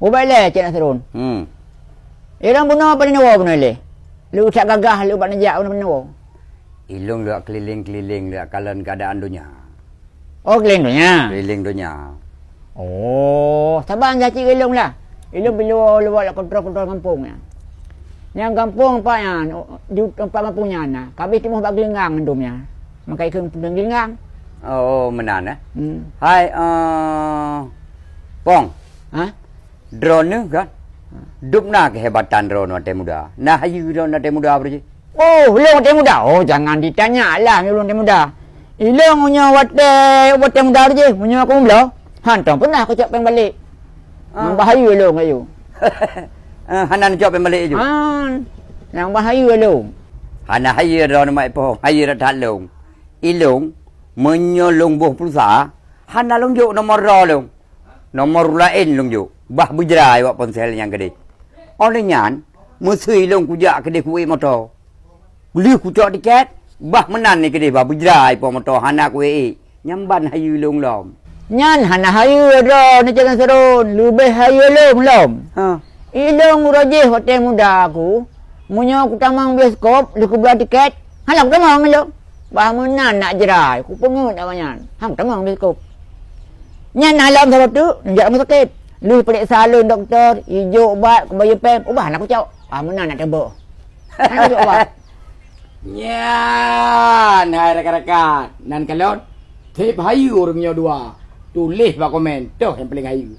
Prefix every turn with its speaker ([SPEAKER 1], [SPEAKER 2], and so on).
[SPEAKER 1] Ubai le cik nak serun. Irang bunuh apa ni nawa bunuh le. Lu tak gagah lu buat najak bunuh nawa.
[SPEAKER 2] Ilung lu keliling-keliling lu kalan keadaan dunia.
[SPEAKER 1] Oh keliling dunia.
[SPEAKER 2] Keliling dunia.
[SPEAKER 1] Oh, sabar dah cik ilung lah. Ilung bila lu buat kontrol kampung ya. Yang kampung apa ya? Di tempat kampungnya nah. Kami cuma bak gelingang endumnya. Makai keung gelingang.
[SPEAKER 2] Oh, menan eh. Hai Pong.
[SPEAKER 1] Ha?
[SPEAKER 2] Drone ni kan? Dupna kehebatan drone Wate Muda. Nah hayu drone Wate Muda apa je?
[SPEAKER 1] Oh, ilung Wate Muda. Oh, jangan ditanya lah ilung Wate Muda. Ilung punya Wate Muda je. Punya aku belah. Hantang pernah aku cak peng balik. Bahaya ilung ayu.
[SPEAKER 2] Hanan jawab yang balik je.
[SPEAKER 1] Yang bahaya ilung.
[SPEAKER 2] Hana hayu drone mai Pong. Hayu dah long. Ilung menyolong buah perusahaan. Hana long juk nomor long. Nomor lain long juk. Bah berjerai buat ponsel yang gede. Oleh nyan, mesui long kujak kedai kuih motor. Beli kujak tiket, bah menan ni kedai bah berjerai buat motor hana kuih. Nyamban hayu long lom.
[SPEAKER 1] Nyan hana hayu ada ni jangan serun. Lebih hayu long lom. Ilung rajih Hotel Muda aku. Munya aku tamang bioskop, aku beli tiket. Hana aku tamang ilung. Bah menan nak jerai. Aku pengut awaknya. Hang tamang bioskop. Nyan alam sebab tu, njak rumah sakit. Lu periksa salun doktor, hijau ubat, kembali pem, ubah nak kucau. Mana nak tebak. Nak kucau ubat.
[SPEAKER 3] Nyan, hai rakan-rakan. Nan kalon, tip hayu orangnya dua. Tulis bak komen, tuh yang paling hayu.